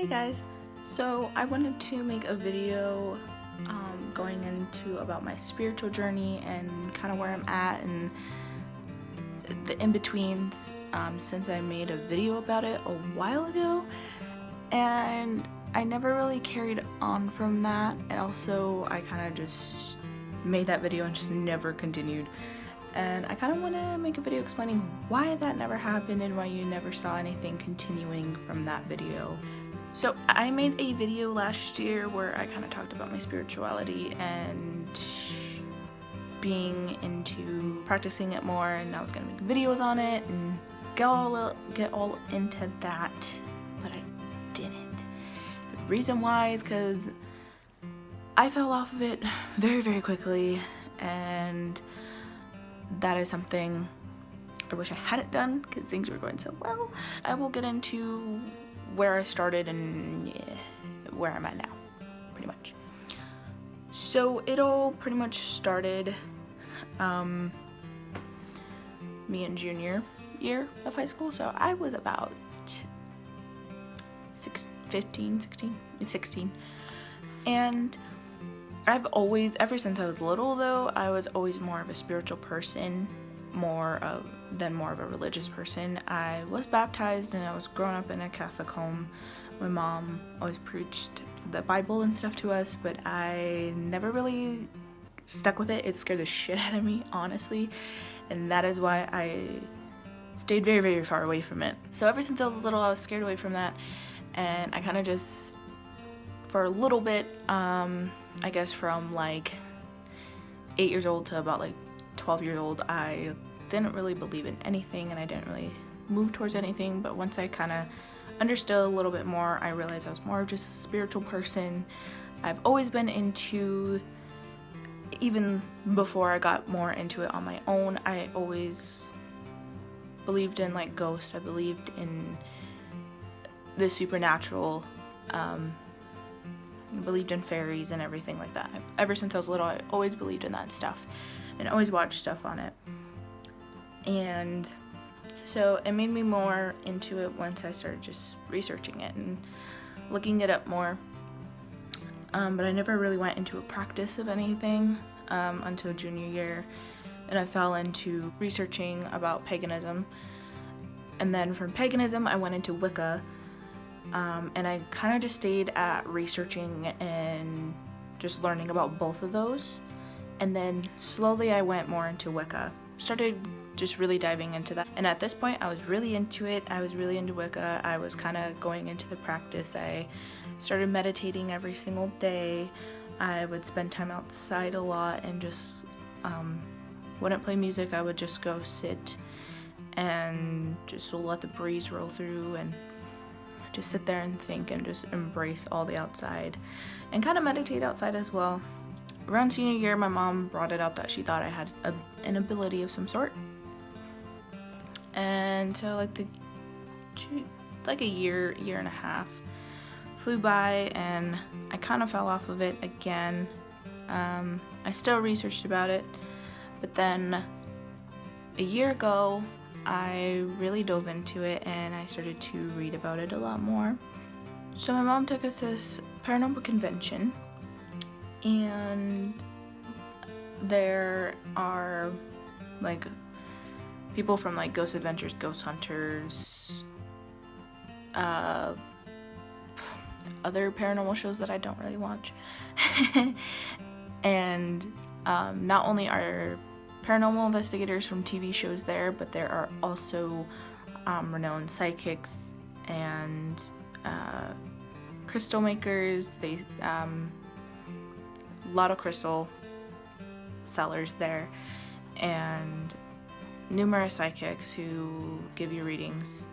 Hey guys, so I wanted to make a video going into about my spiritual journey and kind of where I'm at and the in-betweens, since I made a video about it a while ago and I never really carried on from that, and also I kind of just made that video and just never continued. And I kind of want to make a video explaining why that never happened and why you never saw anything continuing from that video. So I made a video last year where I kind of talked about my spirituality and being into practicing it more, and I was going to make videos on it and get all into that, but I didn't. The reason why is because I fell off of it very quickly, and that is something I wish I hadn't done because things were going so well. I will get into where I started and where I'm at now, pretty much. So it all pretty much started me in junior year of high school. So I was about 16, and I've always, ever since I was little though, I was always more of a spiritual person, more of a religious person. I was baptized and I was growing up in a Catholic home. My mom always preached the Bible and stuff to us, but I never really stuck with it. It scared the shit out of me, honestly, and that is why I stayed very far away from it. So ever since I was little, I was scared away from that, and I kind of just, for a little bit, I guess from like 8 years old to about like 12 years old, I didn't really believe in anything and I didn't really move towards anything. But once I kind of understood a little bit more, I realized I was more of just a spiritual person. I've always been into, even before I got more into it on my own, I always believed in like ghosts. I believed in the supernatural, believed in fairies and everything like that. Ever since I was little, I always believed in that stuff and always watched stuff on it. And so it made me more into it once I started just researching it and looking it up more. But I never really went into a practice of anything until junior year, and I fell into researching about paganism. And then from paganism, I went into Wicca. And I kind of just stayed at researching and just learning about both of those. And then slowly I went more into Wicca. Started just really diving into that. And at this point, I was really into it. I was really into Wicca. I was kind of going into the practice. I started meditating every single day. I would spend time outside a lot and just wouldn't play music. I would just go sit and just let the breeze roll through and just sit there and think and just embrace all the outside and kind of meditate outside as well. Around senior year, my mom brought it up that she thought I had an ability of some sort, and so like a year and a half flew by and I kind of fell off of it again. I still researched about it, but then a year ago I really dove into it and I started to read about it a lot more. So my mom took us to this paranormal convention, and there are like people from like Ghost Adventures, Ghost Hunters, other paranormal shows that I don't really watch. And not only are paranormal investigators from TV shows there, but there are also renowned psychics and crystal makers. They a lot of crystal sellers there, and numerous psychics who give you readings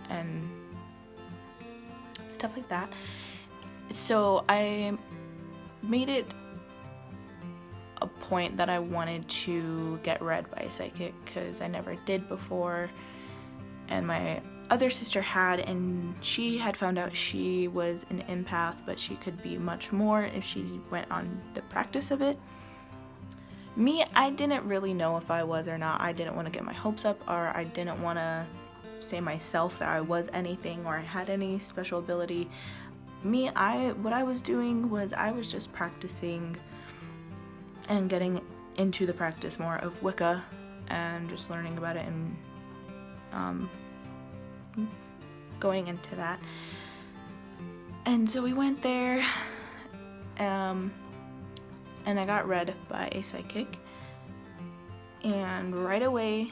and stuff like that. So I made it a point that I wanted to get read by a psychic because I never did before, and my other sister had, and she had found out she was an empath, but she could be much more if she went on the practice of it. Me, I didn't really know if I was or not. I didn't want to get my hopes up, or I didn't want to say myself that I was anything or I had any special ability. what I was doing was I was just practicing and getting into the practice more of Wicca and just learning about it and going into that. And so we went there, and I got read by a psychic, and right away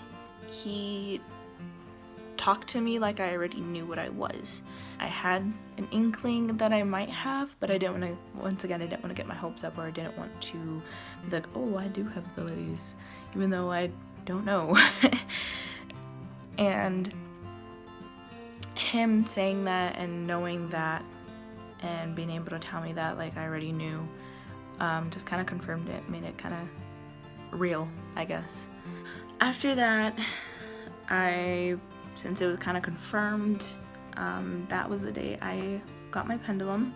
he talked to me like I already knew what I was. I had an inkling that I might have, but I didn't want to, once again, I didn't want to get my hopes up, or I didn't want to be like, oh, I do have abilities, even though I don't know. And him saying that and knowing that and being able to tell me that like I already knew, just kind of confirmed it, made it kind of real, I guess. After that, since it was kind of confirmed, that was the day I got my pendulum,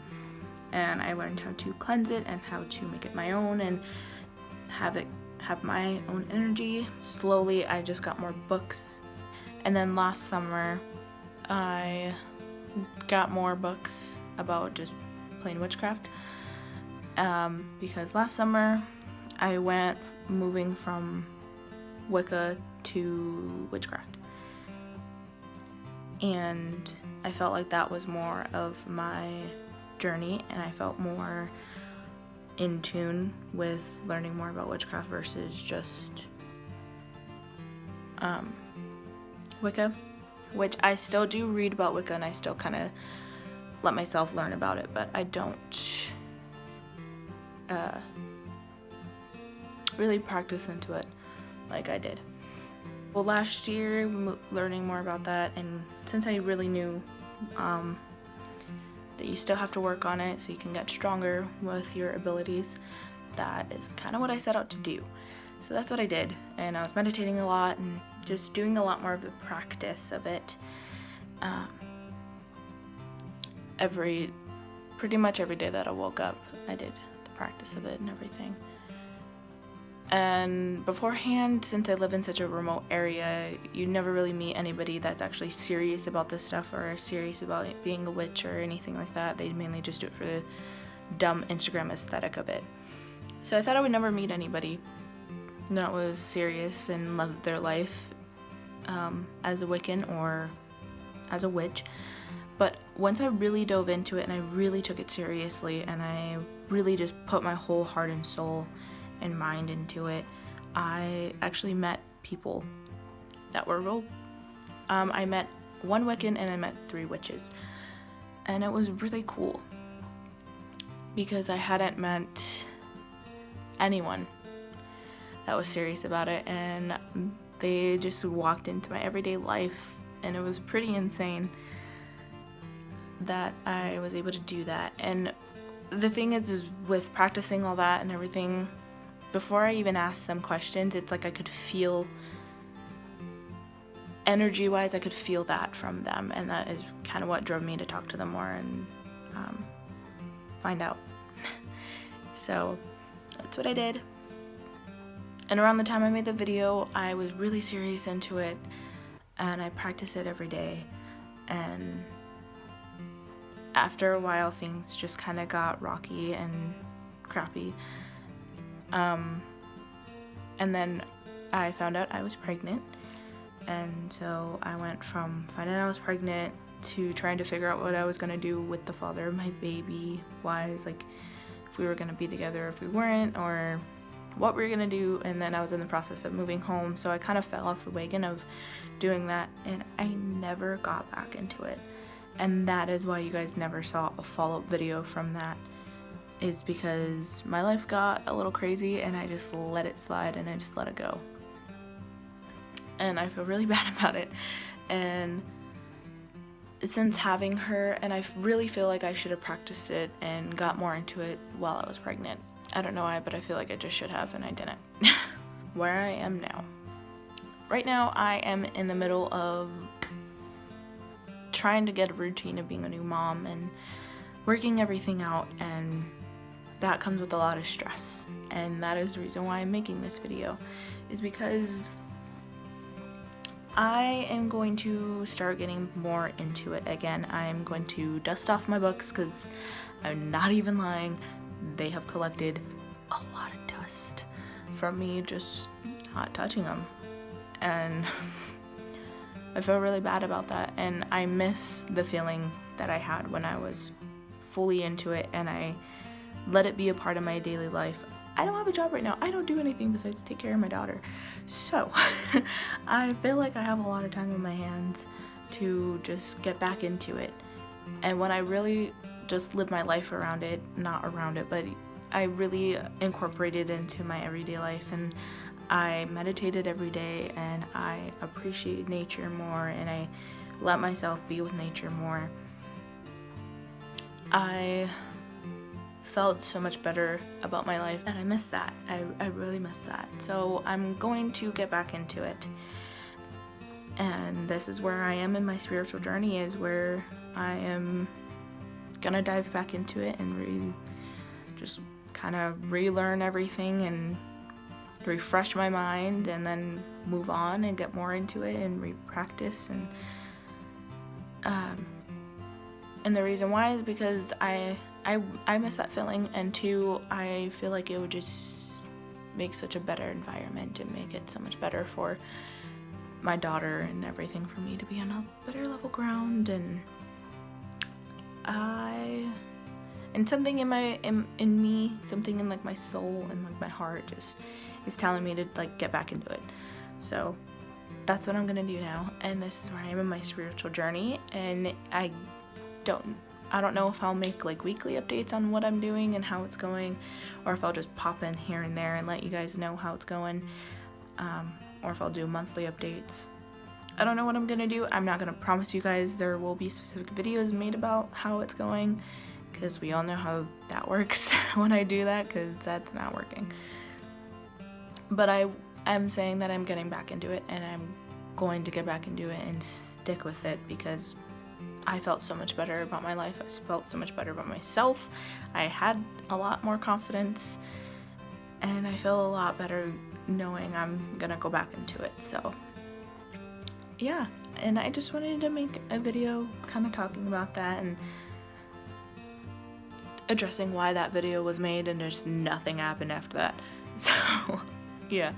and I learned how to cleanse it and how to make it my own and have my own energy. Slowly I just got more books, and then last summer I got more books about just plain witchcraft, because last summer I went moving from Wicca to witchcraft, and I felt like that was more of my journey, and I felt more in tune with learning more about witchcraft versus just Wicca, which I still do read about Wicca, and I still kind of let myself learn about it, but I don't really practice into it like I did. Well, last year, learning more about that, and since I really knew that you still have to work on it so you can get stronger with your abilities, that is kind of what I set out to do. So that's what I did, and I was meditating a lot and just doing a lot more of the practice of it. Pretty much every day that I woke up, I did the practice of it and everything. And beforehand, since I live in such a remote area, you never really meet anybody that's actually serious about this stuff or serious about being a witch or anything like that. They mainly just do it for the dumb Instagram aesthetic of it. So I thought I would never meet anybody that was serious and loved their life as a Wiccan or as a witch. But once I really dove into it and I really took it seriously and I really just put my whole heart and soul and mind into it, I actually met people that were real. I met one Wiccan and I met 3 witches, and it was really cool because I hadn't met anyone that was serious about it, and they just walked into my everyday life, and it was pretty insane that I was able to do that. And the thing is with practicing all that and everything, before I even asked them questions, it's like I could feel, energy-wise, I could feel that from them, and that is kind of what drove me to talk to them more and find out. So that's what I did. And around the time I made the video, I was really serious into it, and I practiced it every day, and after a while things just kind of got rocky and crappy. And then I found out I was pregnant, and so I went from finding out I was pregnant to trying to figure out what I was going to do with the father of my baby wise, like if we were going to be together, if we weren't, or what we were going to do. And then I was in the process of moving home, so I kind of fell off the wagon of doing that, and I never got back into it. And that is why you guys never saw a follow-up video from that, is because my life got a little crazy and I just let it slide and I just let it go. And I feel really bad about it. And since having her, and I really feel like I should have practiced it and got more into it while I was pregnant. I don't know why, but I feel like I just should have, and I didn't. Where I am now. Right now I am in the middle of trying to get a routine of being a new mom and working everything out, and that comes with a lot of stress. And that is the reason why I'm making this video, is because I am going to start getting more into it again. I'm going to dust off my books because I'm not even lying. They have collected a lot of dust from me just not touching them. And I feel really bad about that. And I miss the feeling that I had when I was fully into it and I let it be a part of my daily life. I don't have a job right now. I don't do anything besides take care of my daughter. So I feel like I have a lot of time on my hands to just get back into it. And when I really just live my life around it, not around it, but I really incorporated it into my everyday life, and I meditated every day, and I appreciate nature more, and I let myself be with nature more. I felt so much better about my life, and I miss that. I really miss that. So I'm going to get back into it. And this is where I am in my spiritual journey, is where I am gonna dive back into it and just kind of relearn everything and refresh my mind, and then move on and get more into it and re-practice. And the reason why is because I miss that feeling, and two, I feel like it would just make such a better environment and make it so much better for my daughter and everything, for me to be on a better level ground. And something in me, something in like my soul and like my heart just is telling me to like get back into it. So that's what I'm gonna do now, and this is where I am in my spiritual journey. And I don't know if I'll make like weekly updates on what I'm doing and how it's going, or if I'll just pop in here and there and let you guys know how it's going, or if I'll do monthly updates. I don't know what I'm gonna do. I'm not gonna promise you guys there will be specific videos made about how it's going, because we all know how that works when I do that, because that's not working. But I'm saying that I'm getting back into it, and I'm going to get back into it and stick with it, because I felt so much better about my life. I felt so much better about myself. I had a lot more confidence, and I feel a lot better knowing I'm gonna go back into it. So yeah, and I just wanted to make a video kind of talking about that and addressing why that video was made, and just nothing happened after that. So yeah.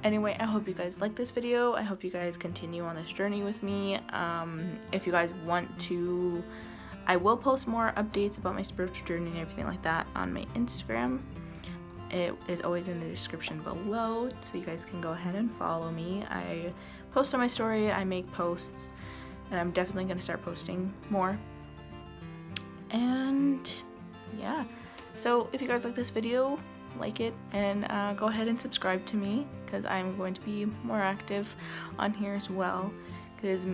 Anyway, I hope you guys like this video. I hope you guys continue on this journey with me. If you guys want to, I will post more updates about my spiritual journey and everything like that on my Instagram. It is always in the description below, so you guys can go ahead and follow me. I post on my story, I make posts, and I'm definitely going to start posting more. And yeah, so if you guys like this video, like it, and go ahead and subscribe to me, because I'm going to be more active on here as well, because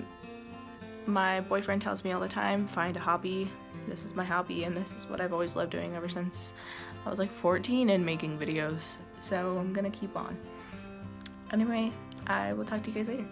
my boyfriend tells me all the time, find a hobby. This is my hobby, and this is what I've always loved doing ever since I was like 14 and making videos, so I'm gonna keep on. Anyway, I will talk to you guys later.